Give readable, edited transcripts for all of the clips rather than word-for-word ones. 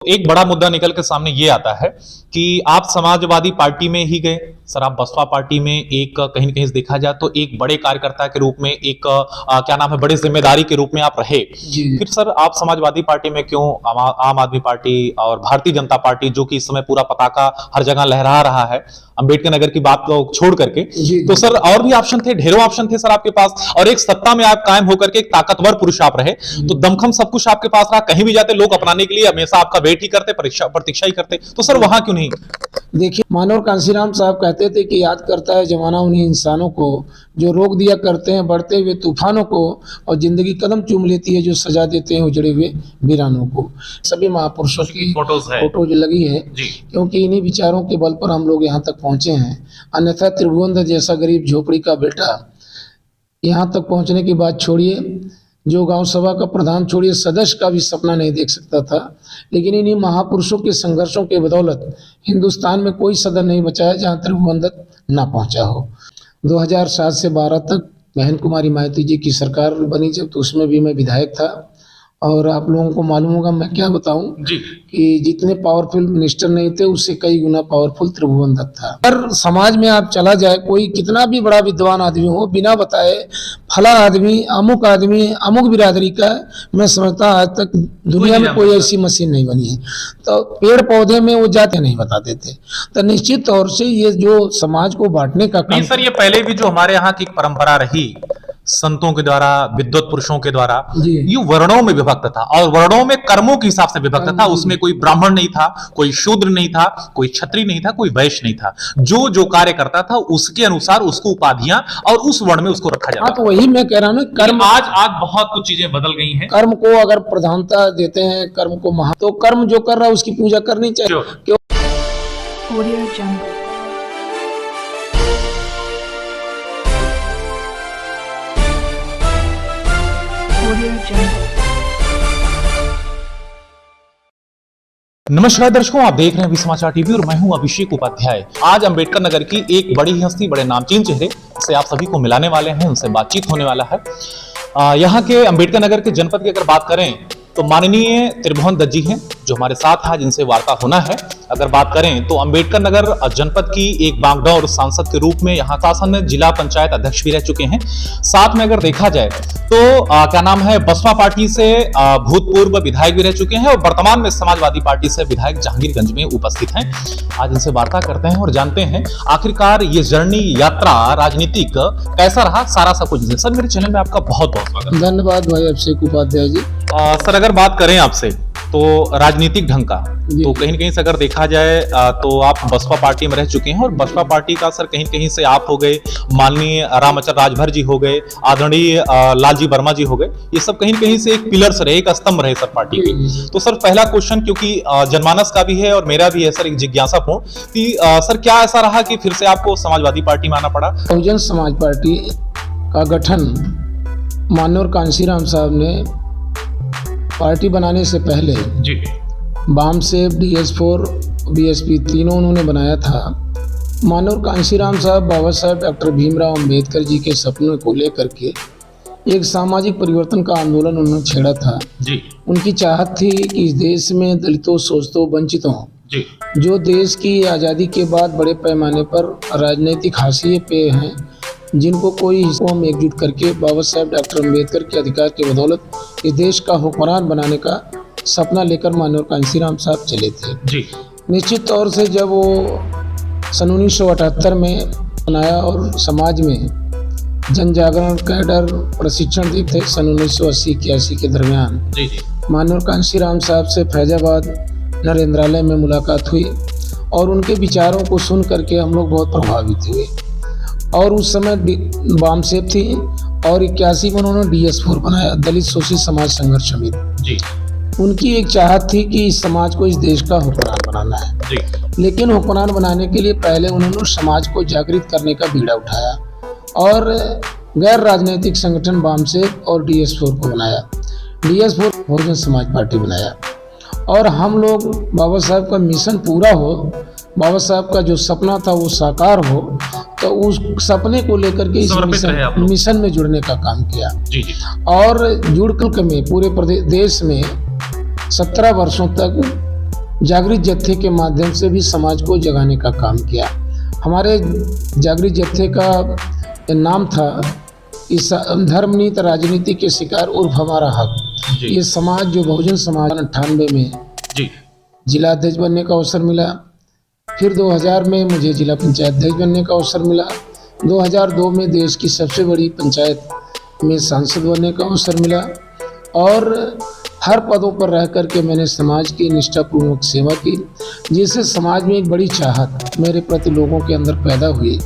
एक बड़ा मुद्दा निकल के सामने ये आता है कि आप समाजवादी पार्टी में ही गए सर, आप बसपा पार्टी में एक कहीं न कहीं से देखा जाए तो एक बड़े कार्यकर्ता के रूप में एक क्या नाम है बड़े जिम्मेदारी के रूप में आप रहे। फिर सर आप समाजवादी पार्टी में क्यों आम आदमी पार्टी और भारतीय जनता पार्टी जो कि इस समय पूरा पताका हर जगह लहरा रहा है अंबेडकर नगर की बात को छोड़ करके, तो सर और भी ऑप्शन थे, ढेरों ऑप्शन थे सर आपके पास, और एक सत्ता में आप कायम होकर के एक ताकतवर पुरुष आप रहे, तो दमखम सब कुछ आपके पास रहा, कहीं भी जाते लोग अपनाने के लिए हमेशा आपका वेट ही करते, प्रतीक्षा ही करते, तो सर वहां क्यों नहीं? देखिए, मानव कांसीराम साहब कहते थे कि याद करता है जमाना उन्हीं इंसानों को जो रोक दिया करते हैं बढ़ते हुए तूफानों को, और जिंदगी कदम चूम लेती है जो सजा देते हैं उजड़े हुए वीरानों को। सभी महापुरुषों की फोटोज लगी है क्योंकि इन्हीं विचारों के बल पर हम लोग यहाँ तक पहुंचे हैं। अन्यथा त्रिभुवन जैसा गरीब झोपड़ी का बेटा यहाँ तक पहुंचने की बात छोड़िए, जो गांव सभा का प्रधान छोड़िए सदस्य का भी सपना नहीं देख सकता था। लेकिन इन्हीं महापुरुषों के संघर्षों के बदौलत हिंदुस्तान में कोई सदन नहीं बचा है जहां त्रिभुवन दत्त ना पहुंचा हो। 2007 से 12 तक बहन कुमारी मायावती जी की सरकार बनी जब, तो उसमें भी मैं विधायक था। और आप लोगों को मालूम होगा, मैं क्या बताऊं कि जितने पावरफुल मिनिस्टर नहीं थे उससे कई गुना पावरफुल त्रिभुवन दत्त था। अगर समाज में आप चला जाए, कोई कितना भी बड़ा विद्वान आदमी हो, बिना बताए फला आदमी अमुक बिरादरी का, मैं समझता आज तक दुनिया में कोई ऐसी मशीन नहीं बनी है। तो पेड़ पौधे में वो जाते नहीं बताते थे। तो निश्चित तौर से ये जो समाज को बांटने का काम, सर ये पहले भी जो हमारे यहाँ की परंपरा रही संतों के द्वारा, विद्वत पुरुषों के द्वारा, ये वर्णों में विभक्त था और वर्णों में कर्मों के हिसाब से विभक्त था। उसमें कोई ब्राह्मण नहीं था, कोई शूद्र नहीं था, कोई क्षत्रिय नहीं था, कोई वैश्य नहीं था। जो जो कार्य करता था उसके अनुसार उसको उपाधियां और उस वर्ण में उसको रखा जाता था। तो वही मैं कह रहा हूँ, कर्म आज बहुत कुछ चीजें बदल गई हैं। कर्म को अगर प्रधानता देते हैं, कर्म को तो कर्म जो कर रहा है उसकी पूजा करनी चाहिए। क्यों? नमस्कार दर्शकों, आप देख रहे हैं अभी समाचार टीवी और मैं हूं अभिषेक उपाध्याय। आज अंबेडकर नगर की एक बड़ी ही हस्ती, बड़े नामचीन चेहरे से आप सभी को मिलाने वाले हैं, उनसे बातचीत होने वाला है। यहाँ के अंबेडकर नगर के जनपद की अगर बात करें तो माननीय त्रिभुवन दत्त जी हैं जो हमारे साथ हैं, जिनसे वार्ता होना है। अगर बात करें तो अंबेडकर नगर जनपद की एक बागडोर सांसद के रूप में यहाँ शासन में जिला पंचायत अध्यक्ष भी रह चुके हैं। साथ में अगर देखा जाए तो क्या नाम है बसपा पार्टी से भूतपूर्व विधायक भी रह चुके हैं और वर्तमान में समाजवादी पार्टी से विधायक जहांगीरगंज में उपस्थित हैं। आज इनसे वार्ता करते हैं और जानते हैं आखिरकार ये जर्नी, यात्रा राजनीतिक कैसा रहा, सारा सब कुछ। सर मेरे चैनल में आपका बहुत बहुत स्वागत। धन्यवाद भाई अभिषेक उपाध्याय जी। सर अगर बात करें आपसे तो राजनीतिक ढंग का, तो कहीं न कहीं से अगर देखा जाए तो आप बसपा पार्टी में रह चुके हैं और बसपा पार्टी का सर कहीं कहीं से आप हो गए, माननीय रामचंद्र राजभर जी हो गए, आदरणीय लालजी वर्मा जी हो गए, ये सब कहीं न कहीं से एक पिलर्स रहे, एक स्तंभ रहे सर पार्टी के। तो सर पहला क्वेश्चन, क्योंकि जनमानस का भी है और मेरा भी है सर, एक जिज्ञासापूर्ण कि सर क्या ऐसा रहा कि फिर से आपको समाजवादी पार्टी में आना पड़ा? बहुजन समाज पार्टी का गठन माननीय कांसीराम साहब ने पार्टी बनाने से पहले जी बाम से DS4 BSP तीनों उन्होंने बनाया था। माननीय कांसीराम साहब बाबा साहब डॉक्टर भीमराव अंबेडकर जी के सपनों को लेकर के एक सामाजिक परिवर्तन का आंदोलन उन्होंने छेड़ा था जी। उनकी चाहत थी कि इस देश में दलितों, शोषितों, वंचितों जी, जो देश की आज़ादी के बाद बड़े पैमाने पर राजनीतिक हाशिए पे हैं, जिनको कोई हम एकजुट करके बाबा साहब डॉक्टर अम्बेडकर के अधिकार की बदौलत इस देश का हुक्मरान बनाने का सपना लेकर माननीय कांसीराम साहब चले थे जी। निश्चित तौर से जब वो सन 1978 में बनाया और समाज में जन जागरण कैडर प्रशिक्षण दी थे सन 1980-81 के दरमियान जी जी। माननीय कांसीराम साहब से फैजाबाद नरेंद्रालय में मुलाकात हुई और उनके विचारों को सुन करके हम लोग बहुत प्रभावित हुए। और उस समय बाम सेब थी और 81 में उन्होंने DS4 बनाया, दलित शोषित समाज संघर्ष समिति जी। उनकी एक चाहत थी कि इस समाज को इस देश का हुक्मरान बनाना है जी। लेकिन हुक्मरान बनाने के लिए पहले उन्होंने समाज को जागृत करने का बीड़ा उठाया और गैर राजनीतिक संगठन बाम सेब और DS4 को बनाया। DS4 बहुजन समाज पार्टी बनाया और हम लोग बाबा साहब का मिशन पूरा हो, बाबा साहब का जो सपना था वो साकार हो, तो उस सपने को लेकर के इस मिशन में जुड़ने का काम किया जी जी। और जुड़ कर में पूरे देश में 17 वर्षों तक जागृत जत्थे के माध्यम से भी समाज को जगाने का काम किया। हमारे जागृत जत्थे का नाम था इस धर्मनीत राजनीति के शिकार उर्फ हमारा हक। जी। ये समाज जो बहुजन समाज 98 में जी। जिला अध्यक्ष बनने का अवसर मिला, फिर 2000 में मुझे जिला पंचायत अध्यक्ष बनने का अवसर मिला, 2002 में देश की सबसे बड़ी पंचायत में सांसद बनने का अवसर मिला और हर पदों पर रह कर के मैंने समाज की निष्ठापूर्वक सेवा की, जिससे समाज में एक बड़ी चाहत मेरे प्रति लोगों के अंदर पैदा हुई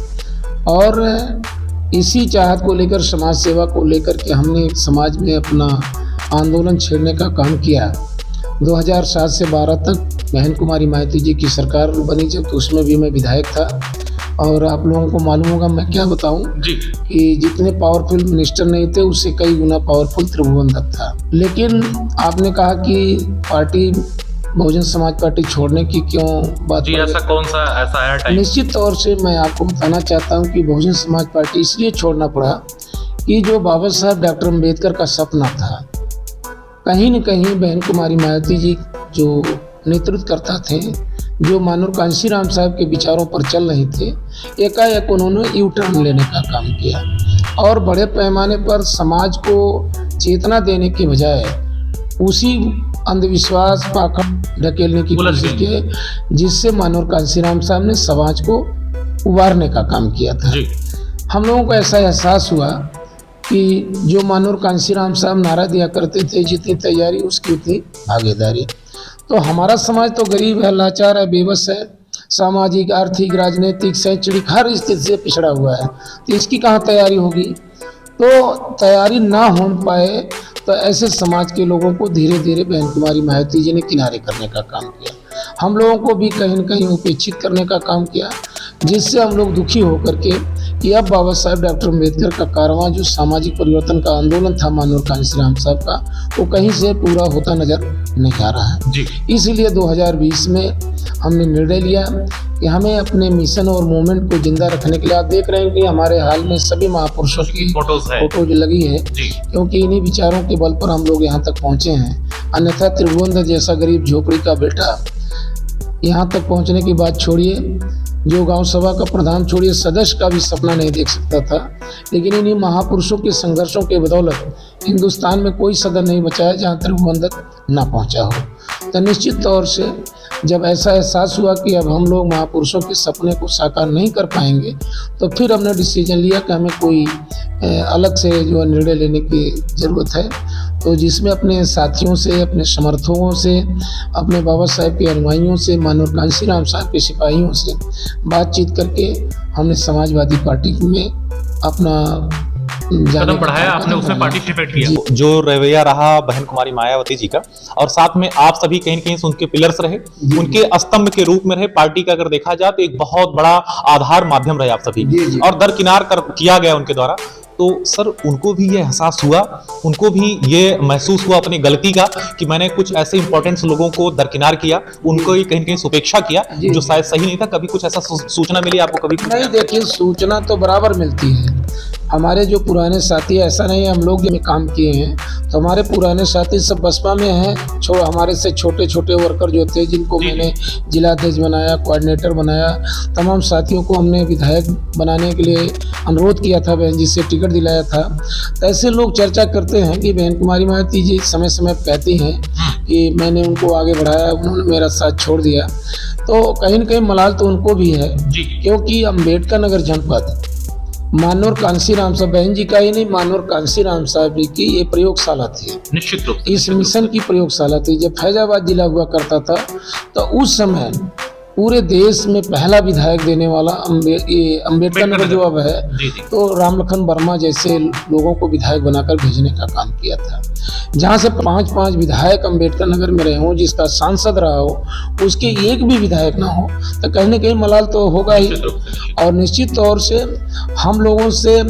और इसी चाहत को लेकर, समाज सेवा को लेकर के हमने समाज में अपना आंदोलन छेड़ने का काम किया। 2007 से 12 तक बहन कुमारी माइती जी की सरकार बनी जब, तो उसमें भी मैं विधायक था और आप लोगों को मालूम होगा, मैं क्या बताऊं जी। कि जितने पावरफुल मिनिस्टर नहीं थे उससे कई गुना पावरफुल त्रिभुवन दत्त था। लेकिन आपने कहा कि पार्टी बहुजन समाज पार्टी छोड़ने की क्यों बात जी, ऐसा कौन सा ऐसा आया टाइम? निश्चित तौर से मैं आपको बताना चाहता हूं कि बहुजन समाज पार्टी इसलिए छोड़ना पड़ा कि जो बाबा साहब डॉक्टर अम्बेडकर का सपना था, कहीं न कहीं बहन कुमारी मायावती जी जो नेतृत्व करता थे, जो मानूर कांशीराम साहब के विचारों पर चल रहे थे, एकाएक उन्होंने यू टर्न लेने का काम किया और बड़े पैमाने पर समाज को चेतना देने के बजाय उसी अंधविश्वास पाखंड ढकेलने की कोशिश की, जिससे मानूर कांशीराम साहब ने समाज को उबारने का काम किया था। जी। हम लोगों को ऐसा एहसास हुआ कि जो मानूर कांशीराम साहब नारा दिया करते थे, जितनी तैयारी उसकी उतनी भागीदारी। तो हमारा समाज तो गरीब है, लाचार है, बेबस है, सामाजिक, आर्थिक, राजनीतिक, शैक्षणिक हर स्थिति से पिछड़ा हुआ है, तो इसकी कहाँ तैयारी होगी। तो तैयारी ना हो पाए तो ऐसे समाज के लोगों को धीरे धीरे बहन कुमारी मायावती जी ने किनारे करने का काम किया, हम लोगों को भी कहीं न कहीं उपेक्षित करने का काम किया, जिससे हम लोग दुखी होकर के कि अब बाबा साहब डॉक्टर अम्बेडकर का कारवां जो सामाजिक परिवर्तन का आंदोलन था मानूर कांशीराम साहब का, वो कहीं से पूरा होता नजर नहीं आ रहा है। जी। इसलिए 2020 में हमने निर्णय लिया कि हमें अपने मिशन और मूवमेंट को जिंदा रखने के लिए, आप देख रहे हैं कि हमारे हाल में सभी महापुरुषों की फोटो जो लगी है, क्योंकि इन्हीं विचारों के बल पर हम लोग यहाँ तक पहुँचे हैं। अन्यथा त्रिभुवन दत्त जैसा गरीब झोपड़ी का बेटा यहाँ तक पहुँचने की बात छोड़िए, जो गांव सभा का प्रधान छोड़िए, सदस्य का भी सपना नहीं देख सकता था। लेकिन इन्हीं महापुरुषों के संघर्षों के बदौलत हिंदुस्तान में कोई सदन नहीं बचा है जहाँ त्रिभुवन दत्त ना पहुँचा हो। तो निश्चित तौर से जब ऐसा एहसास हुआ कि अब हम लोग महापुरुषों के सपने को साकार नहीं कर पाएंगे, तो फिर हमने डिसीजन लिया कि हमें कोई अलग से जो निर्णय लेने की ज़रूरत है। तो जिसमें अपने साथियों से, अपने समर्थकों से, अपने बाबा साहब के अनुयायियों से, मानूर कांशीराम साहब के सिपाहियों से बातचीत करके हमने समाजवादी पार्टी में अपना कदम बढ़ाया, आपने उसमें पार्टिसिपेट किया। जो रवैया रहा बहन कुमारी मायावती जी का, और साथ में आप सभी कहीं न कहीं उनके पिलर्स रहे, उनके स्तंभ के रूप में रहे। पार्टी का अगर देखा जाए तो एक बहुत बड़ा आधार माध्यम रहे आप सभी, और दरकिनार किया गया उनके द्वारा। तो सर, उनको भी ये एहसास हुआ, उनको भी ये महसूस हुआ अपनी गलती का कि मैंने कुछ ऐसे इंपॉर्टेंट लोगों को दरकिनार किया, उनको ही कहीं न कहीं उपेक्षा किया, जो शायद सही नहीं था। कभी कुछ ऐसा सूचना मिली आपको? कभी नहीं, देखिए सूचना तो बराबर मिलती है। हमारे जो पुराने साथी, ऐसा नहीं है हम लोग में काम किए हैं, तो हमारे पुराने साथी सब बसपा में हैं। हमारे से छोटे छोटे वर्कर जो थे, जिनको मैंने जिला अध्यक्ष बनाया, कोऑर्डिनेटर बनाया, तमाम साथियों को हमने विधायक बनाने के लिए अनुरोध किया था, बहन जी से टिकट दिलाया था। तो ऐसे लोग चर्चा करते हैं कि बहन कुमारी मायावती जी समय समय कहती हैं कि मैंने उनको आगे बढ़ाया, उन्होंने मेरा साथ छोड़ दिया। तो कहीं न कहीं मलाल तो उनको भी है, क्योंकि अम्बेडकर नगर जनपद मानूर कांशीराम साहब, बहन जी का ही नहीं, मानूर कांशीराम साहब जी की ये प्रयोगशाला थी। निश्चित रूप इस मिशन की प्रयोगशाला थी। जब फैजाबाद जिला हुआ करता था, तो उस समय पूरे देश में पहला विधायक देने वाला अम्बेडकर नगर जो अब है, तो रामलखन वर्मा जैसे लोगों को विधायक बनाकर भेजने का काम किया था। जहाँ से 5 विधायक अम्बेडकर नगर में रहे हों, जिसका सांसद रहा हो, उसके एक भी विधायक ना हो, तो कहीं न कहीं मलाल तो होगा ही। और निश्चित तौर से हम लोगों से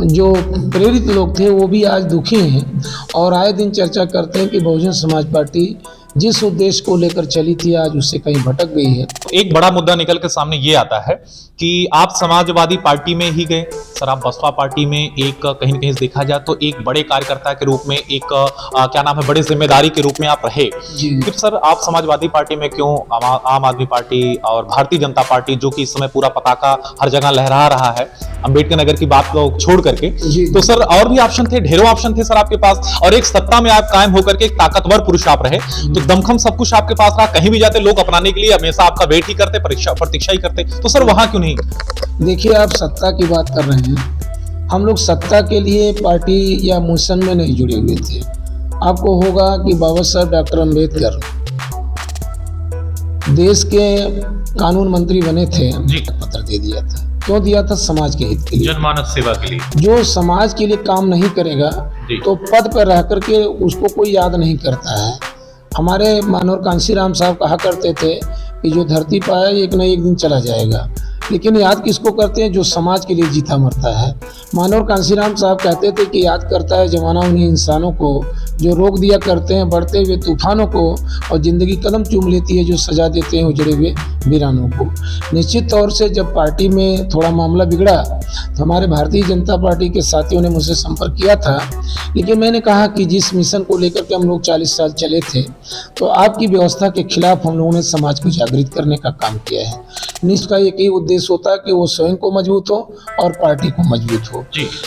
जो प्रेरित लोग थे वो भी आज दुखी हैं और आए दिन चर्चा करते हैं कि बहुजन समाज पार्टी जिस उद्देश्य को लेकर चली थी आज उससे कहीं भटक गई है। एक बड़ा मुद्दा निकल के सामने ये आता है कि आप समाजवादी पार्टी में ही गए सर, आप बसपा पार्टी में एक कहीं न कहीं देखा जाए तो एक बड़े कार्यकर्ता के रूप में एक क्या नाम है बड़े जिम्मेदारी के रूप में आप रहे। जी फिर सर आप समाजवादी पार्टी में क्यों आम आदमी पार्टी और भारतीय जनता पार्टी जो कि इस समय पूरा पताका हर जगह लहरा रहा है अंबेडकर नगर की बात को छोड़ करके, जी। तो सर और भी ऑप्शन थे, ढेरों ऑप्शन थे सर आपके पास, और एक सत्ता में आप कायम होकर के एक ताकतवर पुरुष आप रहे, तो दमखम सब कुछ आपके पास रहा, कहीं भी जाते लोग अपनाने के लिए हमेशा आपका वेट ही करते, प्रतीक्षा ही करते, तो सर वहां क्यों नहीं? देखिए, आप सत्ता की बात कर रहे हैं, हम लोग सत्ता के लिए पार्टी या मिशन में नहीं जुड़े हुए थे। आपको होगा कि बाबा साहब डॉक्टर अम्बेडकर देश के कानून मंत्री बने थे, पत्र दे दिया था। क्यों दिया था? समाज के हित के लिए, जनमानस सेवा के लिए। जो समाज के लिए काम नहीं करेगा तो पद पर रह करके उसको कोई याद नहीं करता है। हमारे मानवर कांशीराम साहब कहा करते थे कि जो धरती पर आया एक न एक दिन चला जाएगा, लेकिन याद किसको करते हैं? जो समाज के लिए जीता मरता है। मानवर कांशीराम साहब कहते थे कि याद करता है जमाना उन्हीं इंसानों को जो रोक दिया करते हैं बढ़ते हुए तूफानों को, और ज़िंदगी कदम चूम लेती है जो सजा देते हैं उजड़े हुए वीरानों को। निश्चित तौर से जब पार्टी में थोड़ा मामला बिगड़ा तो हमारे भारतीय जनता पार्टी के साथियों ने मुझसे संपर्क किया था, लेकिन मैंने कहा कि जिस मिशन को लेकर के हम लोग 40 साल चले थे, तो आपकी व्यवस्था के खिलाफ हम लोगों ने समाज को जागृत करने का काम किया है। निष्ठा एक ही उद्देश्य होता है कि वो स्वयं को मजबूत हो और पार्टी को मजबूत हो।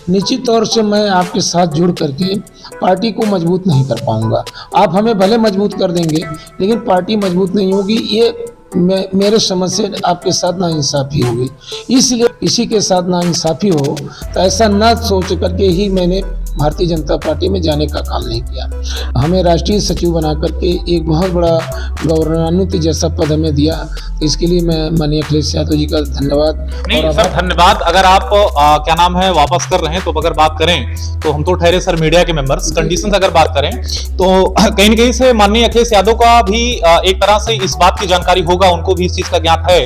निश्चित तौर से मैं आपके साथ जुड़ करके पार्टी को मजबूत नहीं कर पाऊंगा। आप हमें भले मजबूत कर देंगे, लेकिन पार्टी मजबूत नहीं होगी। ये मेरे समझ से आपके साथ नाइंसाफी होगी, इसलिए किसी के साथ नाइंसाफी हो तो ऐसा ना सोच करके ही मैंने भारतीय जनता पार्टी में जाने का काम नहीं किया। हमें राष्ट्रीय सचिव बना करके एक बहुत बड़ा गौरवान्वित जैसा पद हमें दिया, तो इसके लिए मैं माननीय अखिलेश यादव जी का धन्यवाद। नहीं सर, धन्यवाद। अगर आप क्या नाम है वापस कर रहे हैं, तो अगर बात करें तो हम तो ठहरे सर मीडिया के मेंबर्स, कंडीशन अगर बात करें तो कहीं न कहीं से माननीय अखिलेश यादव का भी एक तरह से इस बात की जानकारी होगा, उनको भी इस चीज का ज्ञात है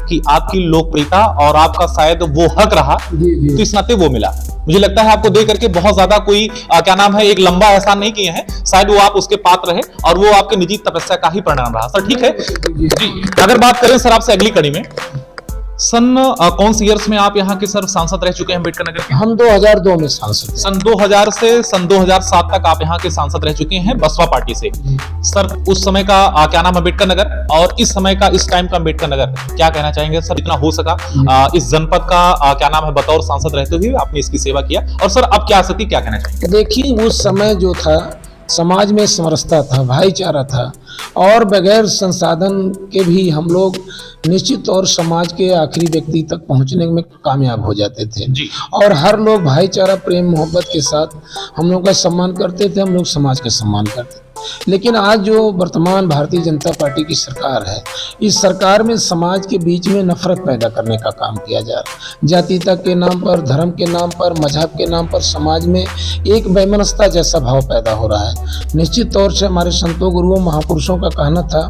कि आपकी लोकप्रियता और आपका शायद वो हक रहा, तो इस नाते वो मिला। मुझे लगता है आपको देख करके बहुत ज्यादा कोई क्या नाम है एक लंबा एहसान नहीं किए हैं, शायद वो आप उसके पात्र रहे और वो आपके निजी तपस्या का ही परिणाम रहा। सर ठीक है जी। अगर बात करें सर आपसे अगली कड़ी में, सन कौन से ईयर्स में आप यहाँ के सर सांसद रह चुके हैं अम्बेडकर नगर के? हम 2002 में सांसद। सन 2000 से सन 2007 तक आप यहाँ के सांसद रह चुके हैं बसपा पार्टी से। सर उस समय का क्या नाम अम्बेडकर नगर और इस समय का इस टाइम का अम्बेडकर नगर, क्या कहना चाहेंगे सर? इतना हो सका इस जनपद का क्या नाम है बतौर सांसद रहते हुए आपने इसकी सेवा किया, और सर अब क्या स्थिति, क्या कहना चाहेंगे? देखिए, उस समय जो था समाज में समरसता था, भाईचारा था, और बगैर संसाधन के भी हम लोग निश्चित और समाज के आखिरी व्यक्ति तक पहुंचने में कामयाब हो जाते थे जी। और हर लोग भाईचारा प्रेम मोहब्बत के साथ हम लोग का सम्मान करते थे, हम लोग समाज का सम्मान करते थे। लेकिन आज जो वर्तमान भारतीय जनता पार्टी की सरकार है, इस सरकार में समाज के बीच में नफरत पैदा करने का काम किया जा रहा है। जातीयता के नाम पर, धर्म के नाम पर, मजहब के नाम पर समाज में एक वैमनस्यता जैसा भाव पैदा हो रहा है। निश्चित तौर से हमारे संतों गुरुओं महापुरुषों का कहना था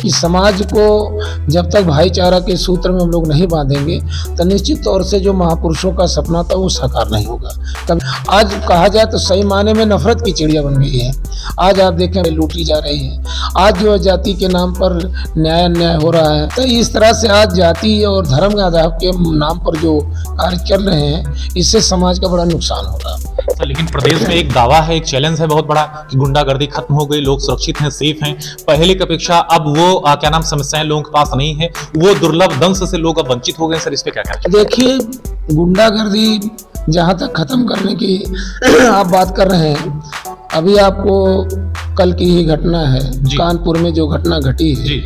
कि समाज को जब तक भाईचारा के सूत्र में हम लोग नहीं बांधेंगे तो निश्चित तौर से जो महापुरुषों का सपना था वो साकार नहीं होगा। तब आज कहा जाए तो सही मायने में नफरत की चिड़िया बन गई है। आज आप देखें लूटी जा रही है, आज जो जाति के नाम पर न्याय अन्याय हो रहा है, तो इस तरह से आज जाति और धर्म के आधार के नाम पर जो कार्य चल रहे हैं, इससे समाज का बड़ा नुकसान हो रहा है। सर लेकिन प्रदेश में एक दावा है, एक चैलेंज है बहुत बड़ा कि गुंडागर्दी खत्म हो गई, लोग सुरक्षित हैं, सेफ हैं। पहले की अपेक्षा अब वो क्या नाम समस्याएं लोगों के पास नहीं है, वो दुर्लभ दंश से लोग अब वंचित हो गए। सर इस पे क्या कहना? देखिए, गुंडागर्दी जहाँ तक खत्म करने की आप बात कर रहे हैं, अभी आपको कल की ही घटना है कानपुर में जो घटना घटी है, जी।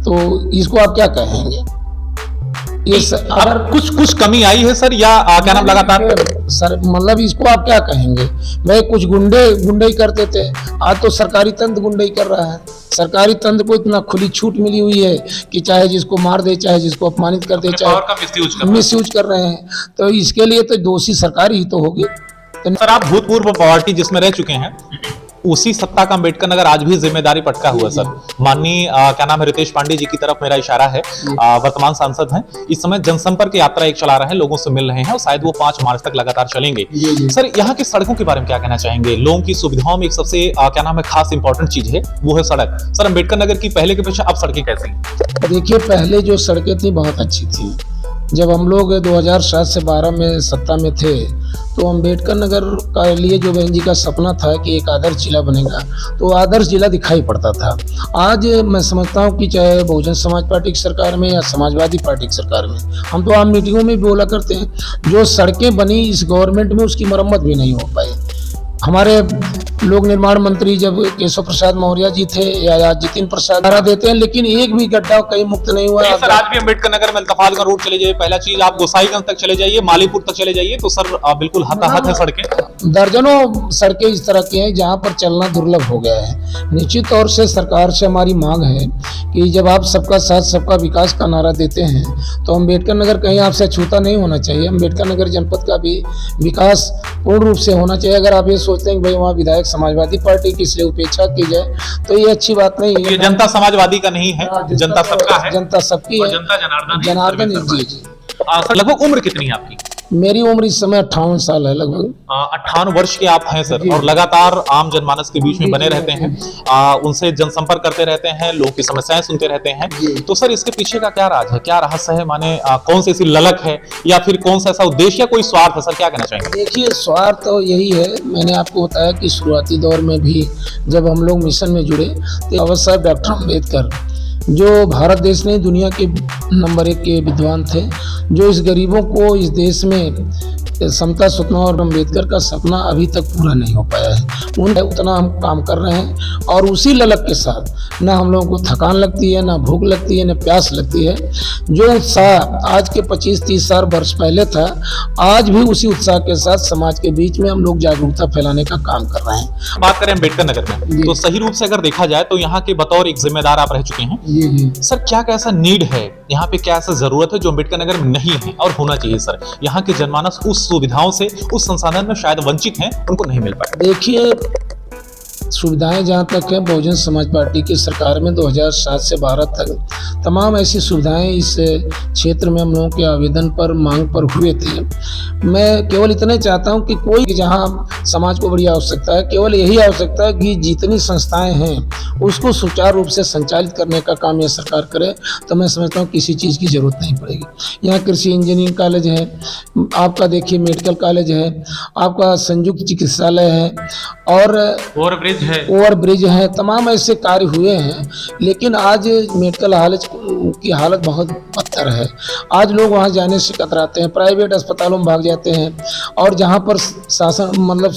तो इसको आप क्या कहेंगे? ये अगर कुछ कमी आई है सर, या क्या नाम लगातार सर मतलब इसको आप क्या कहेंगे? भाई कुछ गुंडे करते थे, आज तो सरकारी तंत्र गुंडे कर रहा है। सरकारी तंत्र को इतना खुली छूट मिली हुई है कि चाहे जिसको मार दे, चाहे जिसको अपमानित कर दे, चाहे मिसयूज कर रहे हैं, तो इसके लिए तो दोषी सरकार ही तो होगी। सर आप भूतपूर्व पार्टी जिसमें रह चुके हैं, उसी सत्ता का अम्बेडकर नगर आज भी जिम्मेदारी पटका हुआ है सर। माननीय क्या नाम है, रितेश पांडे जी की तरफ मेरा इशारा है, वर्तमान सांसद हैं, इस समय जनसंपर्क यात्रा एक चला रहे हैं, लोगों से मिल रहे हैं और शायद वो 5 मार्च तक लगातार चलेंगे। सर यहाँ की सड़कों के बारे में क्या कहना चाहेंगे? लोगों की सुविधाओं में एक सबसे क्या नाम है खास इंपॉर्टेंट चीज है, वो है सड़क। सर अम्बेडकर नगर की पहले के अपेक्षा अब सड़कें कैसी हैं? देखिए, पहले जो सड़कें थी बहुत अच्छी थी। जब हम लोग 2007 से 12 में सत्ता में थे तो अम्बेडकर नगर का लिए जो बहन जी का सपना था कि एक आदर्श जिला बनेगा, तो आदर्श जिला दिखाई पड़ता था। आज मैं समझता हूँ कि चाहे बहुजन समाज पार्टी की सरकार में या समाजवादी पार्टी की सरकार में, हम तो आम मीटिंगों में भी बोला करते हैं, जो सड़कें बनी इस गवर्नमेंट में उसकी मरम्मत भी नहीं हो पाई। हमारे लोक निर्माण मंत्री जब केशव प्रसाद मौर्य जी थे या जितिन प्रसाद नारा देते हैं, लेकिन एक भी गड्ढा कहीं मुक्त नहीं हुआ। सर आज भी अम्बेडकर नगर में अल्तफातगंज रोड चले जाइए, पहला चीज आप गोसाईगंज तक चले जाइए, मालीपुर तक चले जाइए, तो सर बिल्कुल हताहत है सड़कें। दर्जनों सड़कें इस तरह की हैं जहां पर चलना दुर्लभ हो गया है। निश्चित तौर से सरकार से हमारी मांग है कि जब आप सबका साथ सबका विकास का नारा देते हैं तो अम्बेडकर नगर कहीं आपसे छूता नहीं होना चाहिए। अम्बेडकर नगर जनपद का भी विकास पूर्ण रूप से होना चाहिए। अगर आप ये सोचते हैं कि भाई वहाँ विधायक समाजवादी पार्टी की इसलिए उपेक्षा की जाए तो ये अच्छी बात नहीं है। ये जनता समाजवादी का नहीं है, जनता सबका है, जनता सबकी है, जनता जनार्दन जी। सर लगभग उम्र कितनी है आपकी? मेरी उम्र इस समय 58 साल है लगभग। 58 वर्ष के आप हैं सर, और लगातार आम जनमानस के बीच में बने रहते हैं, उनसे जनसंपर्क करते रहते हैं, लोगों की समस्याएं सुनते रहते हैं। तो सर इसके पीछे का क्या राज है, क्या रहस्य है? माने कौन सी ऐसी ललक है या फिर कौन सा ऐसा उद्देश्य या कोई स्वार्थ है? सर क्या कहना चाहेंगे? देखिए, स्वार्थ तो यही है। मैंने आपको बताया कि शुरुआती दौर में भी जब हम लोग मिशन में जुड़े तो बाबा साहब डॉक्टर अम्बेडकर जो भारत देश में दुनिया के नंबर 1 के विद्वान थे, जो इस गरीबों को इस देश में समता सुतना और अम्बेडकर का सपना अभी तक पूरा नहीं हो पाया है। उतना हम काम कर रहे हैं और उसी ललक के साथ ना हम लोगों को थकान लगती है, ना भूख लगती है, ना प्यास लगती है। जो उत्साह आज के 25-30 साल वर्ष पहले था, आज भी उसी उत्साह के साथ समाज के बीच में हम लोग जागरूकता फैलाने का काम कर रहे हैं। बात करें अम्बेडकर नगर में तो सही रूप से अगर देखा जाए तो यहाँ के बतौर एक जिम्मेदार आप रह चुके हैं। सर क्या क्या ऐसा नीड है यहाँ पे, क्या ऐसा जरूरत है जो अम्बेडकर नगर में नहीं है और होना चाहिए? सर यहाँ के जनमानस उस सुविधाओं से, उस संसाधन में शायद वंचित हैं, उनको नहीं मिल पाए। देखिए, सुविधाएं जहाँ तक है, बहुजन समाज पार्टी की सरकार में 2007 से 12 तक तमाम ऐसी सुविधाएं इस क्षेत्र में हम लोगों के आवेदन पर, मांग पर हुए थे। मैं केवल इतना चाहता हूं कि कोई जहां समाज को बड़ी आवश्यकता है, केवल यही आवश्यकता है कि जितनी संस्थाएं हैं उसको सुचारू रूप से संचालित करने का काम यह सरकार करे, तो मैं समझता हूं किसी चीज़ की जरूरत नहीं पड़ेगी। यहाँ कृषि इंजीनियरिंग कॉलेज है, आपका देखिए मेडिकल कॉलेज है, आपका संयुक्त चिकित्सालय है और ओवर ब्रिज है, तमाम ऐसे कार्य हुए हैं। लेकिन आज मेडिकल की हालत बहुत बदतर है। आज लोग वहाँ जाने से कतराते हैं, प्राइवेट अस्पतालों में भाग जाते हैं और जहाँ पर शासन मतलब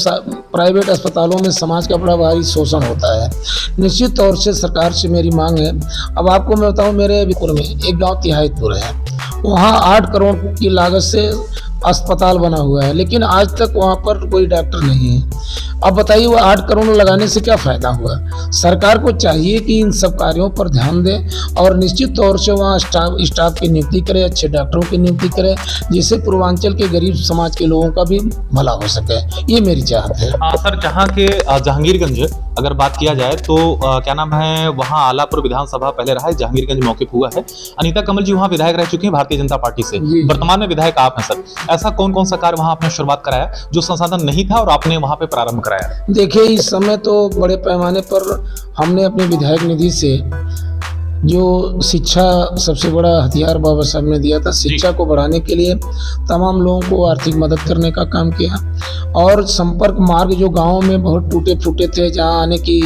प्राइवेट अस्पतालों में समाज का बड़ा भारी शोषण होता है। निश्चित तौर से सरकार से मेरी मांग है। अब आपको मैं बताऊँ, मेरे विपुर में एक गाँव तिहाईपुर है, वहाँ 8 करोड़ की लागत से अस्पताल बना हुआ है, लेकिन आज तक वहाँ पर कोई डॉक्टर नहीं है। अब बताइए, वो 8 करोड़ लगाने से क्या फायदा हुआ? सरकार को चाहिए कि इन सब कार्यों पर ध्यान दे और निश्चित तौर से वहाँ स्टाफ की नियुक्ति करे, अच्छे डॉक्टरों की नियुक्ति करे, जिससे पूर्वांचल के गरीब समाज के लोगों का भी भला हो सके। ये मेरी चाहत है। सर जहाँ के जहांगीरगंज अगर बात किया जाए तो क्या नाम है, वहाँ आलापुर विधानसभा पहले रहा है, जहांगीरगंज मौके हुआ है। अनीता कमल जी वहाँ विधायक रह चुके हैं भारतीय जनता पार्टी से, वर्तमान में विधायक आप हैं। सर ऐसा कौन कौन सा कार्य वहाँ आपने शुरुआत कराया जो संसाधन नहीं था और आपने वहाँ पे प्रारंभ कराया? देखिए, इस समय तो बड़े पैमाने पर हमने अपने विधायक निधि से जो शिक्षा सबसे बड़ा हथियार बाबा साहब ने दिया था, शिक्षा को बढ़ाने के लिए तमाम लोगों को आर्थिक मदद करने का काम किया और संपर्क मार्ग जो गाँव में बहुत टूटे फूटे थे, जहाँ आने के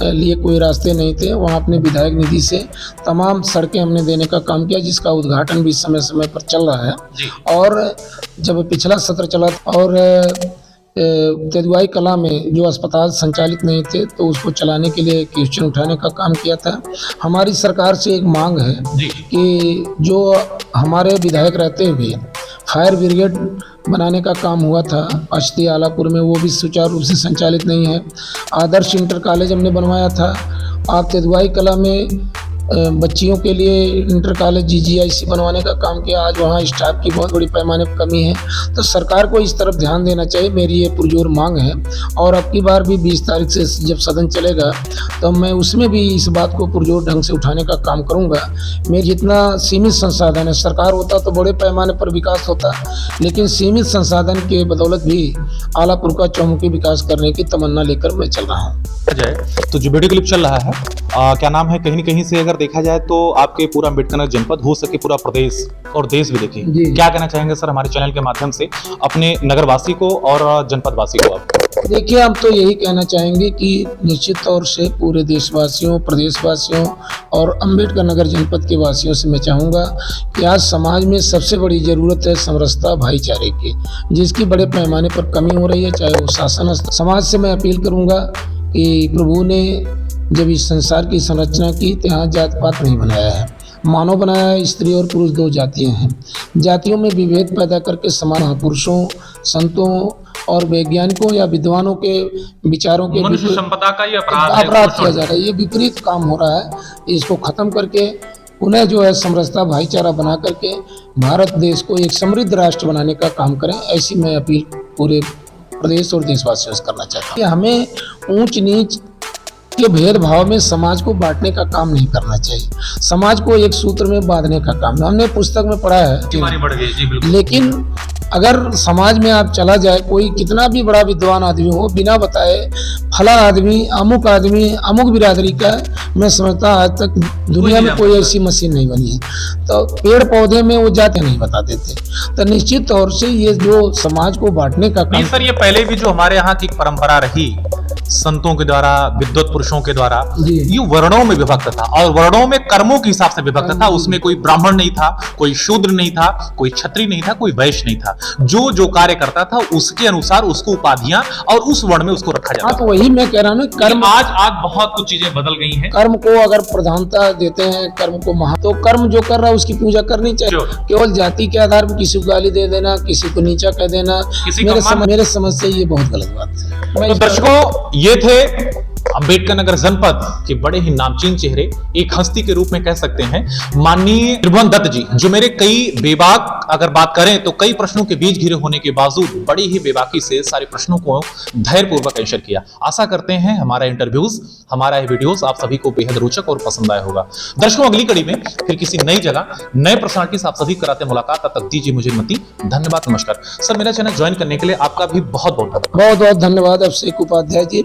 लिए कोई रास्ते नहीं थे, वहाँ अपने विधायक निधि से तमाम सड़कें हमने देने का काम किया, जिसका उद्घाटन भी समय समय पर चल रहा है। और जब पिछला सत्र चला और तेदुआई कला में जो अस्पताल संचालित नहीं थे तो उसको चलाने के लिए क्वेश्चन उठाने का काम किया था। हमारी सरकार से एक मांग है कि जो हमारे विधायक रहते हुए फायर ब्रिगेड बनाने का काम हुआ था अश्ती आलापुर में, वो भी सुचारू रूप से संचालित नहीं है। आदर्श इंटर कॉलेज हमने बनवाया था। आप तेदुआई कला में बच्चियों के लिए इंटर कॉलेज GGIC बनवाने का काम किया। आज वहाँ स्टाफ की बहुत बड़ी पैमाने पर कमी है, तो सरकार को इस तरफ ध्यान देना चाहिए, मेरी ये पुरजोर मांग है। और अब की बार भी 20 तारीख से जब सदन चलेगा तो मैं उसमें भी इस बात को पुरजोर ढंग से उठाने का काम करूँगा। मेरे जितना सीमित संसाधन है, सरकार होता तो बड़े पैमाने पर विकास होता, लेकिन सीमित संसाधन के बदौलत भी आलापुर का चौमुखी विकास करने की तमन्ना लेकर मैं चल रहा हूँ। जाए तो जो वीडियो क्लिप चल रहा है क्या नाम है, कहीं न कहीं से अगर देखा जाए तो आपके पूरा अम्बेडकर नगर जनपद, हो सके पूरा प्रदेश और देश भी देखे, क्या कहना चाहेंगे सर हमारे चैनल के माध्यम से अपने नगरवासी को और जनपदवासी को आप? देखिए, हम तो यही कहना चाहेंगे कि निश्चित तौर से पूरे देशवासियों, प्रदेशवासियों और अम्बेडकर नगर जनपद के वासियों से मैं चाहूँगा कि आज समाज में सबसे बड़ी ज़रूरत है समरसता, भाईचारे की, जिसकी बड़े पैमाने पर कमी हो रही है, चाहे वो शासन। समाज से मैं अपील करूँगा कि प्रभु ने जब इस संसार की संरचना की तो यहाँ जात पात नहीं बनाया है, मानव बनाया है। स्त्री और पुरुष 2 जातियाँ हैं, जातियों में विभेद पैदा करके समान महापुरुषों, संतों और वैज्ञानिकों या विद्वानों के विचारों के मनुष्य संपदा का ये अपराध किया जा रहा है। ये विपरीत काम हो रहा है, इसको खत्म करके उन्हें जो है समरसता, भाईचारा बना करके भारत देश को एक समृद्ध राष्ट्र बनाने का काम करें। ऐसी मैं अपील पूरे प्रदेश और देशवासियों से करना चाहता हूँ। हमें ऊंच नीच के भेदभाव में समाज को बांटने का काम नहीं करना चाहिए, समाज को एक सूत्र में बांधने का काम। हमने पुस्तक में पढ़ा है, बढ़ गई जी, बिल्कुल। लेकिन अगर समाज में आप चला जाए, कोई कितना भी बड़ा विद्वान आदमी हो, बिना बताए फला आदमी, अमुक बिरादरी का है, मैं समझता आज तक दुनिया में कोई ऐसी मशीन नहीं बनी है। तो पेड़ पौधे में वो जाते नहीं बताते थे। तो निश्चित तौर से ये जो समाज को बांटने का काम, सर ये पहले भी जो हमारे यहाँ की परंपरा रही संतों के द्वारा, विद्वत पुरुषों के द्वारा, ये वर्णों में विभक्त था और वर्णों में कर्मों के हिसाब से विभक्त था। उसमें कोई ब्राह्मण नहीं था, कोई शूद्र नहीं था, कोई क्षत्रिय नहीं था, कोई वैश्य नहीं था। जो जो कार्य करता था उसके अनुसार उसको उपाधियां और उस वर्ण में उसको रखा जाता था। तो वही मैं कह रहा हूँ, कर्म आज बहुत कुछ चीजें बदल गई हैं। कर्म को अगर प्रधानता देते हैं, कर्म को तो कर्म जो कर रहा है उसकी पूजा करनी चाहिए। केवल जाति के आधार पर किसी को गाली दे देना, किसी को नीचा कह देना, मेरे समझ से ये बहुत गलत बात है। तो दर्शकों, ये थे अम्बेडकर नगर जनपद के बड़े ही नामचीन चेहरे, एक हस्ती के रूप में कह सकते हैं, माननीय त्रिभुवन दत्त जी, जो मेरे कई बेबाक, अगर बात करें तो कई प्रश्नों के बीच घिरे होने के बावजूद बड़ी ही बेबाकी से सारे प्रश्नों को धैर्यपूर्वक आंसर किया। आशा करते हैं हमारा इंटरव्यूज, हमारा ये वीडियोस आप सभी को बेहद रोचक और पसंद आया होगा। दर्शकों, अगली कड़ी में फिर किसी नई जगह, नए पर्सनालिटी से आप सभी कराते मुलाकात। तब तक दीजिए मुझे अनुमति। धन्यवाद, नमस्कार। सर, मेरा चैनल ज्वाइन करने के लिए आपका भी बहुत बहुत धन्यवाद। अभिषेक उपाध्याय जी।